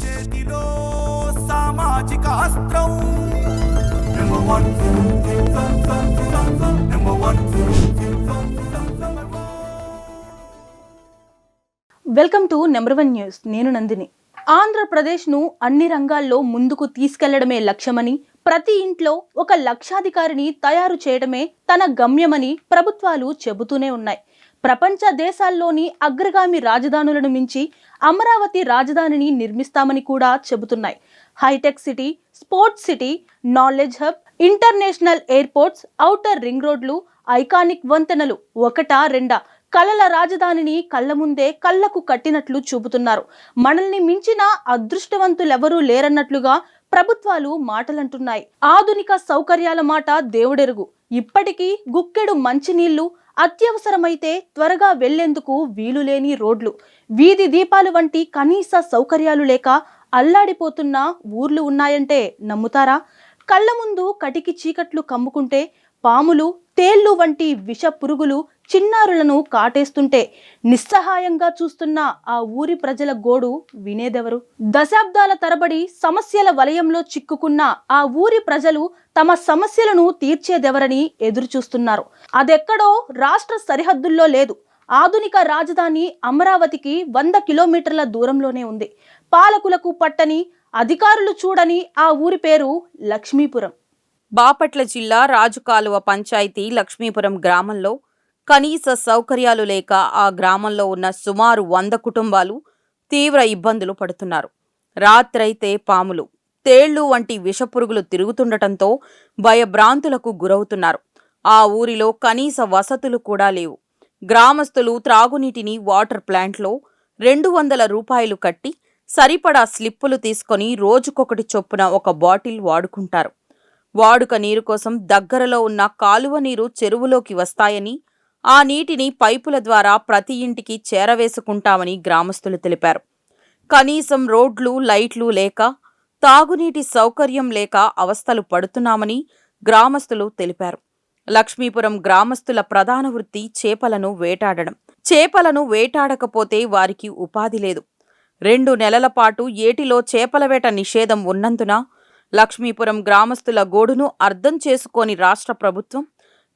చేతిలో సామాజిక అస్త్రం number 1 welcome to number 1 news. నేను నందిని. ఆంధ్రప్రదేశ్ను అన్ని రంగాల్లో ముందుకు తీసుకెళ్లడమే లక్ష్యమని, ప్రతి ఇంట్లో ఒక లక్షాధికారిని తయారు చేయడమే తన గమ్యమని ప్రభుత్వాలు చెబుతూనే ఉన్నాయి. ప్రపంచ దేశాల్లోని అగ్రగామి రాజధానులను మించి అమరావతి రాజధానిని నిర్మిస్తామని కూడా చెబుతున్నాయి. Hitech city, sports city, knowledge hub, international airports, outer ring రోడ్లు, ఐకానిక్ వంతెనలు ఒకటా రెండా కలల రాజధానిని కళ్ళ ముందే కళ్ళకు కట్టినట్లు చూపుతున్నారు. మనల్ని మించిన అదృష్టవంతులెవరూ లేరన్నట్లుగా ప్రభుత్వాలు మాటలంటున్నాయి. ఆధునిక సౌకర్యాల మాట దేవుడెరుగు. ఇప్పటికీ గుక్కెడు మంచినీళ్లు, అత్యవసరమైతే త్వరగా వెళ్లేందుకు వీలులేని రోడ్లు, వీధి దీపాలు వంటి కనీస సౌకర్యాలు లేక అల్లాడిపోతున్న ఊర్లు ఉన్నాయంటే నమ్ముతారా? కళ్ళ ముందు కటికి చీకట్లు కమ్ముకుంటే పాములు, తేళ్లు వంటి విష పురుగులు చిన్నారులను కాటేస్తుంటే నిస్సహాయంగా చూస్తున్న ఆ ఊరి ప్రజల గోడు వినేదెవరు? దశాబ్దాల తరబడి సమస్యల వలయంలో చిక్కుకున్న ఆ ఊరి ప్రజలు తమ సమస్యలను తీర్చేదెవరని ఎదురు చూస్తున్నారు. అదెక్కడో రాష్ట్ర సరిహద్దుల్లో లేదు. ఆధునిక రాజధాని అమరావతికి 100 కిలోమీటర్ల దూరంలోనే ఉంది. పాలకులకు పట్టని, అధికారులు చూడని ఆ ఊరి పేరు లక్ష్మీపురం. బాపట్ల జిల్లా రాజుకాలువ పంచాయతీ లక్ష్మీపురం గ్రామంలో కనీస సౌకర్యాలు లేక ఆ గ్రామంలో ఉన్న సుమారు 100 కుటుంబాలు తీవ్ర ఇబ్బందులు పడుతున్నారు. రాత్రైతే పాములు, తేళ్లు వంటి విషపురుగులు తిరుగుతుండటంతో భయభ్రాంతులకు గురవుతున్నారు. ఆ ఊరిలో కనీస వసతులు కూడా లేవు. గ్రామస్తులు త్రాగునీటిని వాటర్ ప్లాంట్లో 200 రూపాయలు కట్టి సరిపడా స్లిప్పులు తీసుకొని రోజుకొకటి చొప్పున ఒక బాటిల్ వాడుకుంటారు. వాడుక నీరు కోసం దగ్గరలో ఉన్న కాలువ నీరు చెరువులోకి వస్తాయని, ఆ నీటిని పైపుల ద్వారా ప్రతి ఇంటికి చేరవేసుకుంటామని గ్రామస్తులు తెలిపారు. కనీసం రోడ్లు, లైట్లు లేక, తాగునీటి సౌకర్యం లేక అవస్థలు పడుతున్నామని గ్రామస్తులు తెలిపారు. లక్ష్మీపురం గ్రామస్తుల ప్రధాన వృత్తి చేపలను వేటాడడం. చేపలను వేటాడకపోతే వారికి ఉపాధి లేదు. 2 నెలల పాటు ఏటిలో చేపల వేట నిషేధం ఉన్నందున లక్ష్మీపురం గ్రామస్తుల గోడును అర్థం చేసుకోని రాష్ట్ర ప్రభుత్వం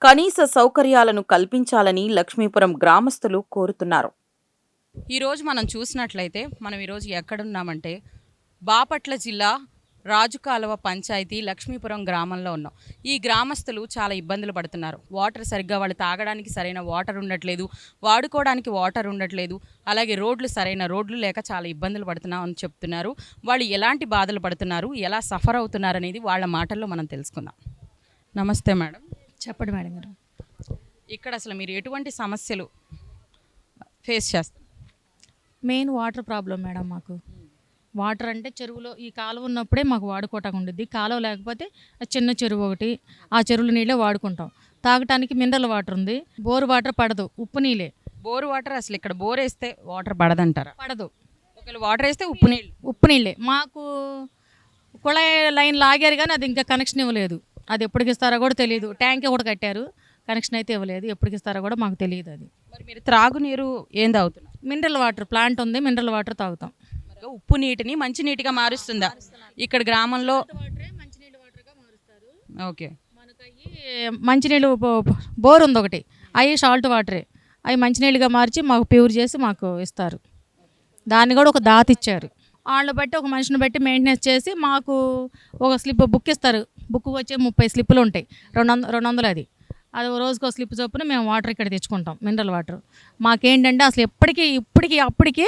కనీస సౌకర్యాలను కల్పించాలని లక్ష్మీపురం గ్రామస్తులు కోరుతున్నారు. ఈరోజు మనం చూసినట్లయితే మనం ఈరోజు ఎక్కడున్నామంటే బాపట్ల జిల్లా రాజుకాలువ పంచాయతీ లక్ష్మీపురం గ్రామంలో ఉన్నాం. ఈ గ్రామస్తులు చాలా ఇబ్బందులు పడుతున్నారు. వాటర్ సరిగ్గా వాళ్ళు తాగడానికి సరైన వాటర్ ఉండట్లేదు, వాడుకోవడానికి వాటర్ ఉండట్లేదు, అలాగే సరైన రోడ్లు లేక చాలా ఇబ్బందులు పడుతున్నాం అని చెప్తున్నారు. వాళ్ళు ఎలాంటి బాధలు పడుతున్నారు, ఎలా సఫర్ అవుతున్నారు అనేది వాళ్ళ మాటల్లో మనం తెలుసుకుందాం. నమస్తే మేడం. చెప్పండి మేడం గారు. ఇక్కడ అసలు మీరు ఎటువంటి సమస్యలు ఫేస్ చేస్తారు? Main water problem madam. మాకు వాటర్ అంటే చెరువులో ఈ కాలువ ఉన్నప్పుడే మాకు వాడుకోవటానికి ఉండేది. కాలువ లేకపోతే చిన్న చెరువు ఒకటి, ఆ చెరువుల నీళ్ళే వాడుకుంటాం. తాగటానికి మినరల్ వాటర్ ఉంది. బోరు వాటర్ పడదు, ఉప్పు నీళ్ళే. బోరు వాటర్ అసలు ఇక్కడ బోర్ వేస్తే వాటర్ పడదంటారా? పడదు. ఒకవేళ వాటర్ వేస్తే ఉప్పు నీళ్ళే. మాకు కుళాయి లైన్ లాగారు కానీ అది ఇంకా కనెక్షన్ ఇవ్వలేదు. అది ఎప్పటికి ఇస్తారో కూడా తెలియదు. ట్యాంక్ ఒకటి కట్టారు, కనెక్షన్ అయితే ఇవ్వలేదు. ఎప్పటికి ఇస్తారో కూడా మాకు తెలియదు. అది మరి మీరు త్రాగునీరు ఏం తాగుతున్నారు? మినరల్ వాటర్ ప్లాంట్ ఉంది, మినరల్ వాటర్ తాగుతాం. ఉప్పు నీటిని మంచి నీటిగా మారుస్తుందా ఇక్కడ గ్రామంలో? ఓకే. మనకి మంచినీళ్ళు బోర్ ఉంది ఒకటి, అవి సాల్ట్ వాటరే. అవి మంచినీళ్ళుగా మార్చి మాకు ప్యూర్ చేసి మాకు ఇస్తారు. దాన్ని కూడా ఒక దాత ఇచ్చారు. వాళ్ళని బట్టి ఒక మనిషిని బట్టి మెయింటెనెన్స్ చేసి మాకు ఒక స్లిప్ బుక్ ఇస్తారు. బుక్ వచ్చే 30 స్లిప్పులు ఉంటాయి. 200 అది రోజుకో స్లిప్ చొప్పున మేము వాటర్ ఇక్కడ తెచ్చుకుంటాం, మినరల్ వాటర్. మాకేంటంటే అసలు ఇప్పటికీ అప్పటికి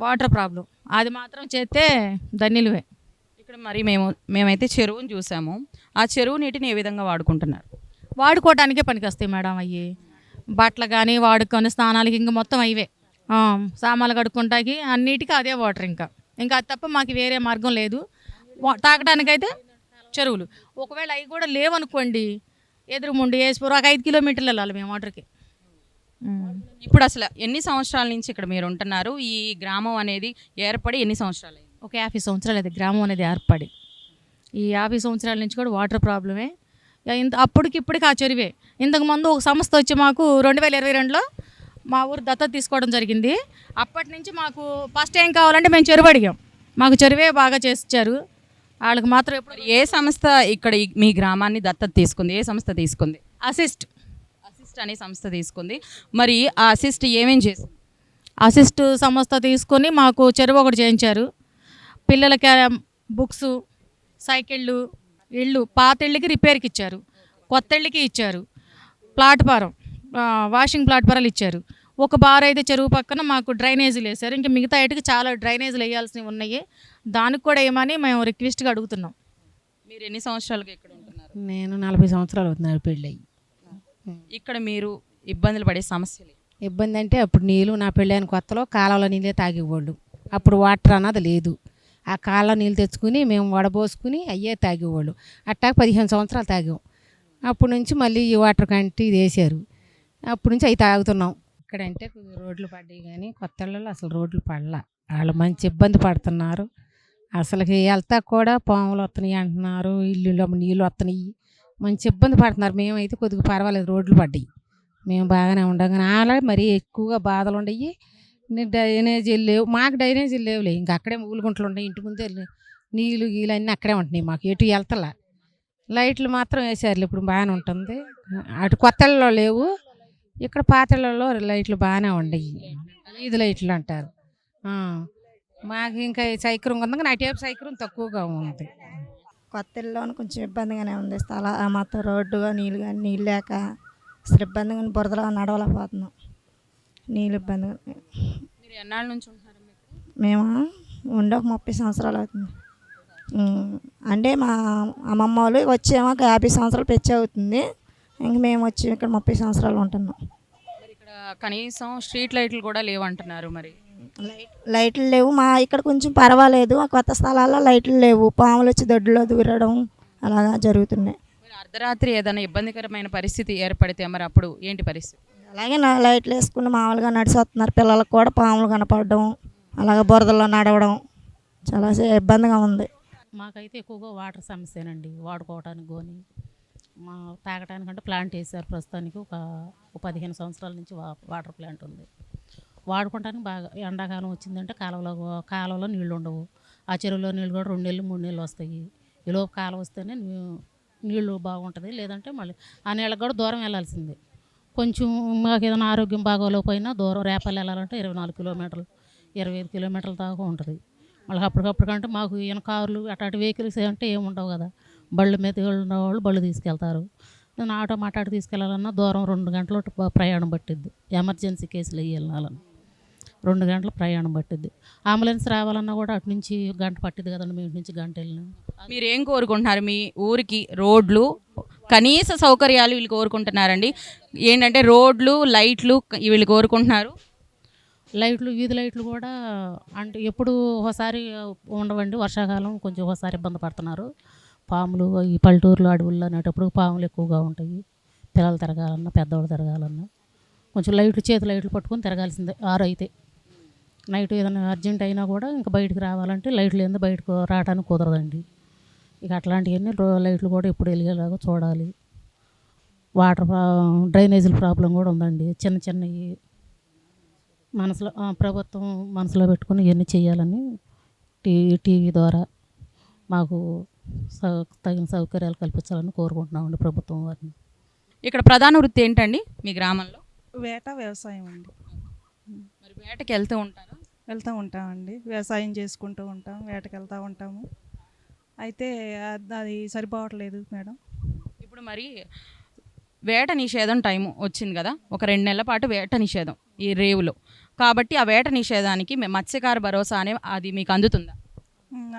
వాటర్ ప్రాబ్లం. అది మాత్రం చేస్తే ధన్యులవే. ఇక్కడ మరి మేమైతే చెరువుని చూసాము. ఆ చెరువు నీటిని ఏ విధంగా వాడుకుంటున్నారు? వాడుకోవడానికే పనికి వస్తాయి మేడం. అవి బట్టలు కానీ వాడుకొని స్నానాలకి ఇంకా మొత్తం అవే. సామాన్లు కడుక్కుంటాకి అన్నిటికీ అదే వాటర్. ఇంకా అది తప్ప మాకు వేరే మార్గం లేదు. తాగడానికైతే చెరువులు. ఒకవేళ అవి కూడా లేవనుకోండి, ఎదురుముండి వేసిపోరు. ఒక 5 కిలోమీటర్లు వెళ్ళాలి మేము వాటర్కి. ఇప్పుడు అసలు ఎన్ని సంవత్సరాల నుంచి ఇక్కడ మీరు ఉంటున్నారు? ఈ గ్రామం అనేది ఏర్పడి ఎన్ని సంవత్సరాలు? ఒక 50 సంవత్సరాలు అయితే గ్రామం అనేది ఏర్పడి. ఈ 50 సంవత్సరాల నుంచి కూడా వాటర్ ప్రాబ్లమే. అప్పటికి ఆ చెరువే. ఇంతకుముందు ఒక సంస్థ వచ్చి మాకు 2022లో మా ఊరు దత్తత తీసుకోవడం జరిగింది. అప్పటి నుంచి మాకు ఫస్ట్ ఏం కావాలంటే మేము చెరువు అడిగాం. మాకు చెరువే బాగా చేసిచ్చారు. వాళ్ళకి మాత్రం ఎప్పుడు మరి ఏ సంస్థ ఇక్కడ మీ గ్రామాన్ని దత్తత తీసుకుంది? ఏ సంస్థ తీసుకుంది? అసిస్ట్ అసిస్ట్ అనే సంస్థ తీసుకుంది. మరి ఆ అసిస్ట్ ఏమేం చేసింది? అసిస్ట్ సంస్థ తీసుకొని మాకు చెరువు ఒకటి చేయించారు. పిల్లలకి బుక్స్, సైకిళ్ళు, ఇళ్ళు, పాత ఇళ్ళకి రిపేర్కి ఇచ్చారు, కొత్త ఇళ్ళకి ఇచ్చారు, ప్లాట్ఫారం వాషింగ్ ప్లాట్ఫారాలు ఇచ్చారు. ఒక బార్ అయితే చెరువు పక్కన మాకు డ్రైనేజీలు వేశారు. ఇంకా మిగతా వాటికి చాలా డ్రైనేజీలు వేయాల్సినవి ఉన్నాయి. దానికి కూడా ఏమని మేము రిక్వెస్ట్గా అడుగుతున్నాం. మీరు ఎన్ని సంవత్సరాలుగా ఇక్కడ ఉంటున్నారు? నేను 40 సంవత్సరాలు అవుతున్నాను పెళ్ళయి. ఇక్కడ మీరు ఇబ్బందులు పడే సమస్యలు? ఇబ్బంది అంటే అప్పుడు నీళ్ళు నా పెళ్ళైన కొత్తలో కాలంలో నీళ్ళే తాగేవాళ్ళు. అప్పుడు వాటర్ అన్నది లేదు. ఆ కాలంలో నీళ్ళు తెచ్చుకుని మేము వడబోసుకుని అయ్యే తాగేవాళ్ళు. అట్టా 15 సంవత్సరాలు తాగాం. అప్పటి నుంచి మళ్ళీ ఈ వాటర్ కంటి వేసారు. అప్పటి నుంచి అవి తాగుతున్నాం. ఇక్కడంటే రోడ్లు పడ్డాయి కానీ కొత్తళ్ళలో అసలు రోడ్లు పడలా. వాళ్ళు మంచి ఇబ్బంది పడుతున్నారు. అసలుకి వెళ్తా కూడా పాములు వస్తున్నాయి అంటున్నారు, ఇల్లు నీళ్ళు వస్తున్నాయి, మంచి ఇబ్బంది పడుతున్నారు. మేమైతే కొద్దిగా పర్వాలేదు, రోడ్లు పడ్డాయి, మేము బాగానే ఉండం. కానీ అలాగే మరీ ఎక్కువగా బాధలు ఉండయి. డ్రైనేజీలు లేవు, మాకు డ్రైనేజీలు లేవులే. ఇంకా అక్కడే ఊలుగుంటలు ఉన్నాయి, ఇంటి ముందే నీళ్ళు గీలు అన్నీ అక్కడే ఉంటున్నాయి. మాకు ఎటు వెళ్తలా. లైట్లు మాత్రం వేసారు, ఇప్పుడు బాగానే ఉంటుంది. అటు కొత్తల్లో లేవు, ఇక్కడ పాతళ్ళలో లైట్లు బాగానే ఉండయి. వీధి లైట్లు అంటారు. మాకు ఇంకా సైకరం ఉంది కానీ అటేపు సైకరం తక్కువగా ఉంది. కొత్త ఇళ్ళలోనే కొంచెం ఇబ్బందిగానే ఉంది. మొత్తం రోడ్డుగా నీళ్ళు కానీ నీళ్ళు లేక అసలు ఇబ్బందిగా బురదలో నడవలేకపోతున్నాం. నీళ్ళు ఇబ్బందిగా. మీరు ఎన్నాళ్ళ నుంచి ఉంటున్నారు? మేము ఉండి ఒక 30 సంవత్సరాలు అవుతుంది. అంటే మా అమ్మమ్మ వాళ్ళు వచ్చేమో 50 సంవత్సరాలు పెచ్చి అవుతుంది. ఇంక మేము వచ్చి ఇక్కడ 30 సంవత్సరాలు ఉంటున్నాం. మరి ఇక్కడ కనీసం స్ట్రీట్ లైట్లు కూడా లేవంటున్నారు. మరి లైట్లు లేవు. మా ఇక్కడ కొంచెం పర్వాలేదు. ఆ కొత్త స్థలాల్లో లైట్లు లేవు. పాములు వచ్చి దొడ్డులో దూరడం అలాగా జరుగుతున్నాయి. మరి అర్ధరాత్రి ఏదైనా ఇబ్బందికరమైన పరిస్థితి ఏర్పడితే మరి అప్పుడు ఏంటి పరిస్థితి? అలాగే లైట్లు వేసుకుని మామూలుగా నడిచి వస్తున్నారు. పిల్లలకు కూడా పాములు కనపడడం, అలాగే బురదలో నడవడం చాలా ఇబ్బందిగా ఉంది. మాకైతే ఎక్కువగా వాటర్ సమస్యనండి. వాడుకోవటానికి కానీ మా తాగటానికంటే ప్లాంట్ వేసారు. ప్రస్తుతానికి ఒక 15 సంవత్సరాల నుంచి వాటర్ ప్లాంట్ ఉంది. వాడుకోవటానికి బాగా ఎండాకాలం వచ్చిందంటే కాలువలో నీళ్ళు ఉండవు. ఆ చెరువులో నీళ్ళు కూడా 2 నెలలు 3 నెలలు వస్తాయి. ఈలోపు కాలం వస్తేనే నీళ్ళు బాగుంటుంది. లేదంటే మళ్ళీ ఆ నీళ్ళకి కూడా దూరం వెళ్ళాల్సిందే. కొంచెం మాకు ఏదైనా ఆరోగ్యం బాగోలేకపోయినా దూరం రేపల్లి వెళ్ళాలంటే 24 కిలోమీటర్లు 25 కిలోమీటర్ల దాకా ఉంటుంది. మళ్ళీ అప్పటికప్పటికంటే మాకు ఈయన కార్లు అట్లాంటి వెహికల్స్ అంటే ఏమి ఉండవు కదా. బళ్ళు మీద ఉన్న వాళ్ళు బళ్ళు తీసుకెళ్తారు. నేను ఆటో మాట్లాడి తీసుకెళ్ళాలన్నా దూరం 2 గంటలు ప్రయాణం పట్టిద్ది. ఎమర్జెన్సీ కేసులు వెళ్ళాలన్నా 2 గంటల ప్రయాణం పట్టిద్ది. అంబులెన్స్ రావాలన్నా కూడా అటు నుంచి గంట పట్టిద్ది కదండి. మేము నుంచి గంట వెళ్ళినా. మీరు ఏం కోరుకుంటున్నారు? మీ ఊరికి రోడ్లు, కనీస సౌకర్యాలు వీళ్ళు కోరుకుంటున్నారండి. ఏంటంటే రోడ్లు, లైట్లు వీళ్ళు కోరుకుంటున్నారు. లైట్లు, వీధి లైట్లు కూడా అంటే ఎప్పుడు ఒకసారి ఉండవండి. వర్షాకాలం కొంచెం ఒకసారి ఇబ్బంది పడుతున్నారు. పాములు ఈ పల్లెటూరులో అడవుల్లో అనేటప్పుడు పాములు ఎక్కువగా ఉంటాయి. పిల్లలు తిరగాలన్నా పెద్దవాళ్ళు తిరగాలన్నా కొంచెం లైట్లు, చేతి లైట్లు పట్టుకొని తిరగాల్సిందే. 6 అయితే నైట్ ఏదైనా అర్జెంట్ అయినా కూడా ఇంకా బయటకు రావాలంటే లైట్లు ఏందో బయటకు రావడానికి కుదరదండి. ఇక అట్లాంటివన్నీ లైట్లు కూడా ఎప్పుడు వెలిగేలాగా చూడాలి. వాటర్ డ్రైనేజీల ప్రాబ్లం కూడా ఉందండి. చిన్న చిన్నవి మనసులో ప్రభుత్వం మనసులో పెట్టుకుని ఇవన్నీ చేయాలని టీవీ ద్వారా మాకు తగిన సౌకర్యాలు కల్పించాలని కోరుకుంటున్నామండి ప్రభుత్వం వారిని. ఇక్కడ ప్రధాన వృత్తి ఏంటండి మీ గ్రామంలో? వేట, వ్యవసాయం అండి. మరి వేటకి వెళ్తూ ఉంటారా? వెళ్తూ ఉంటామండి. వ్యవసాయం చేసుకుంటూ ఉంటాం, వేటకి వెళ్తూ ఉంటాము. అయితే అది సరిపోవట్లేదు మేడం. ఇప్పుడు మరి వేట నిషేధం టైం వచ్చింది కదా, ఒక 2 నెలల పాటు వేట నిషేధం ఈ రేవులో. కాబట్టి ఆ వేట నిషేధానికి మత్స్యకార భరోసా అనే అది మీకు అందుతుందా?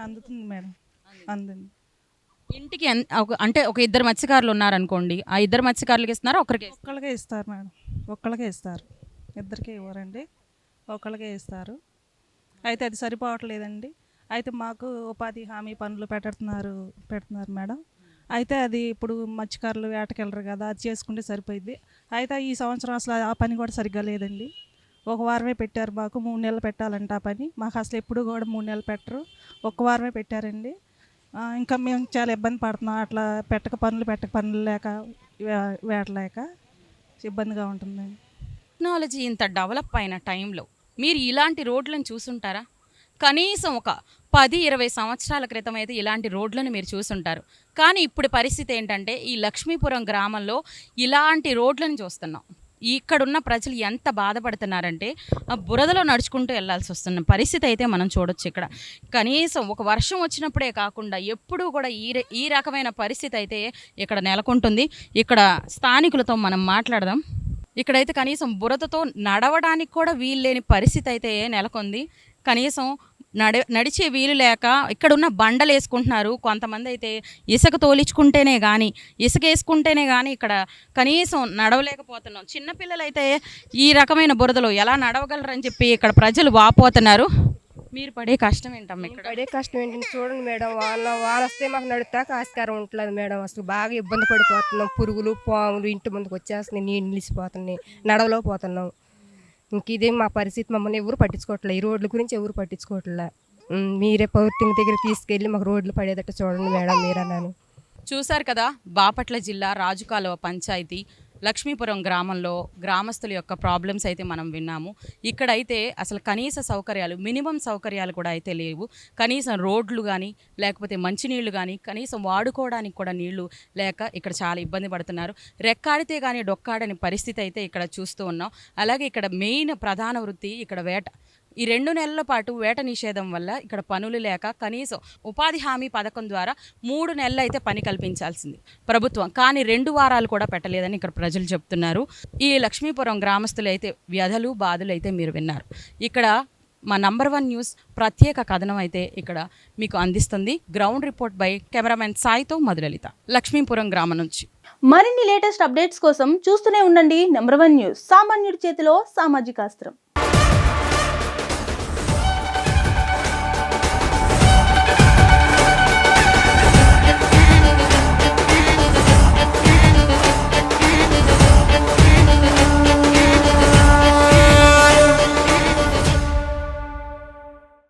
అందుతుంది మేడం, అందుతుంది. ఇంటికి అంటే ఒక 2 మత్స్యకారులు ఉన్నారనుకోండి, ఆ 2 మత్స్యకారులకి ఇస్తున్నారా? ఒక్కళ్ళకే ఇస్తారు మేడం, ఒక్కళ్ళకే ఇస్తారు. ఇద్దరికే ఇవ్వరండి, ఒక్కళ్ళకే ఇస్తారు. అయితే అది సరిపోవట్లేదండి. అయితే మాకు ఉపాధి హామీ పనులు పెడుతున్నారు మేడం. అయితే అది ఇప్పుడు మత్స్యకారులు వేటకెళ్ళరు కదా, అది చేసుకుంటే సరిపోయింది. అయితే ఈ సంవత్సరం అసలు ఆ పని కూడా సరిగ్గా లేదండి. 1 వారమే పెట్టారు మాకు. 3 నెలలు పెట్టాలంట ఆ పని. మాకు అసలు ఎప్పుడు కూడా 3 నెలలు పెట్టరు, 1 వారమే పెట్టారండి. ఇంకా మేము చాలా ఇబ్బంది పడుతున్నాం. అట్లా పెట్టక పనులు లేక వేటలేక ఇబ్బందిగా ఉంటుందండి. టెక్నాలజీ ఇంత డెవలప్ అయిన టైంలో మీరు ఇలాంటి రోడ్లను చూసుంటారా? కనీసం ఒక 10-20 సంవత్సరాల క్రితం అయితే ఇలాంటి రోడ్లను మీరు చూసుంటారు. కానీ ఇప్పుడు పరిస్థితి ఏంటంటే ఈ లక్ష్మీపురం గ్రామంలో ఇలాంటి రోడ్లను చూస్తున్నాం. ఇక్కడున్న ప్రజలు ఎంత బాధపడుతున్నారంటే ఆ బురదలో నడుచుకుంటూ వెళ్ళాల్సి వస్తున్న పరిస్థితి అయితే మనం చూడొచ్చు. ఇక్కడ కనీసం ఒక వర్షం వచ్చినప్పుడే కాకుండా ఎప్పుడూ కూడా ఈ రకమైన పరిస్థితి అయితే ఇక్కడ నెలకొంటుంది. ఇక్కడ స్థానికులతో మనం మాట్లాడదాం. ఇక్కడైతే కనీసం బురదతో నడవడానికి కూడా వీలు లేని పరిస్థితి అయితే నెలకొంది. కనీసం నడిచే వీలు లేక ఇక్కడున్న బండలు వేసుకుంటున్నారు. కొంతమంది అయితే ఇసుక తోలించుకుంటేనే కానీ ఇసుక వేసుకుంటేనే కానీ ఇక్కడ కనీసం నడవలేకపోతున్నాం. చిన్నపిల్లలు అయితే ఈ రకమైన బురదలో ఎలా నడవగలరని చెప్పి ఇక్కడ ప్రజలు వాపోతున్నారు. మీరు పడే కష్టం ఏంటమ్మా? ఇక్కడ పడే కష్టం ఏంటంటే చూడండి మేడం, వాన వస్తే మాకు నడుతాక ఆస్కారం ఉంటుంది మేడం. అసలు బాగా ఇబ్బంది పడిపోతున్నాం. పురుగులు పాములు ఇంటి ముందుకు వచ్చేస్తున్నాయి, నీళ్ళు నిలిచిపోతున్నాయి, నడవలేకపోతున్నాం. ఇంక ఇదే మా పరిస్థితి. మమ్మల్ని ఎవరు పట్టించుకోవట్లే, ఈ రోడ్ల గురించి ఎవరు పట్టించుకోవట్లే. మీరే పౌర్తింగ్ దగ్గర తీసుకెళ్ళి మాకు రోడ్లు పడేటట్టు చూడండి మేడం మీరన్నాను. చూశారు కదా, బాపట్ల జిల్లా రాజుకాలువ పంచాయతీ లక్ష్మీపురం గ్రామంలో గ్రామస్తుల యొక్క ప్రాబ్లమ్స్ అయితే మనం విన్నాము. ఇక్కడైతే అసలు కనీస సౌకర్యాలు, మినిమం సౌకర్యాలు కూడా అయితే లేవు. కనీసం రోడ్లు కానీ లేకపోతే మంచినీళ్ళు కానీ కనీసం వాడుకోవడానికి కూడా నీళ్లు లేక ఇక్కడ చాలా ఇబ్బంది పడుతున్నారు. రెక్కాడితే కానీ డొక్కాడని పరిస్థితి అయితే ఇక్కడ చూస్తూ ఉన్నాం. అలాగే ఇక్కడ మెయిన్ ప్రధాన వృత్తి ఇక్కడ వేట. ఈ 2 నెలల పాటు వేట నిషేధం వల్ల ఇక్కడ పనులు లేక కనీసం ఉపాధి హామీ పథకం ద్వారా 3 నెలలు అయితే పని కల్పించాల్సింది ప్రభుత్వం. కానీ 2 వారాలు కూడా పెట్టలేదని ఇక్కడ ప్రజలు చెప్తున్నారు. ఈ లక్ష్మీపురం గ్రామస్తులు అయితే వ్యధలు బాధలు అయితే మీరు విన్నారు. ఇక్కడ మా నంబర్ 1 న్యూస్ ప్రత్యేక కథనం అయితే ఇక్కడ మీకు అందిస్తుంది. గ్రౌండ్ రిపోర్ట్ బై కెమెరామెన్ సాయితో మధులలిత, లక్ష్మీపురం గ్రామం నుంచి. మరిన్ని లేటెస్ట్ అప్డేట్స్ కోసం చూస్తూనే ఉండండి నంబర్ 1 న్యూస్. సామాన్యుడి చేతిలో సామాజిక అస్త్రం.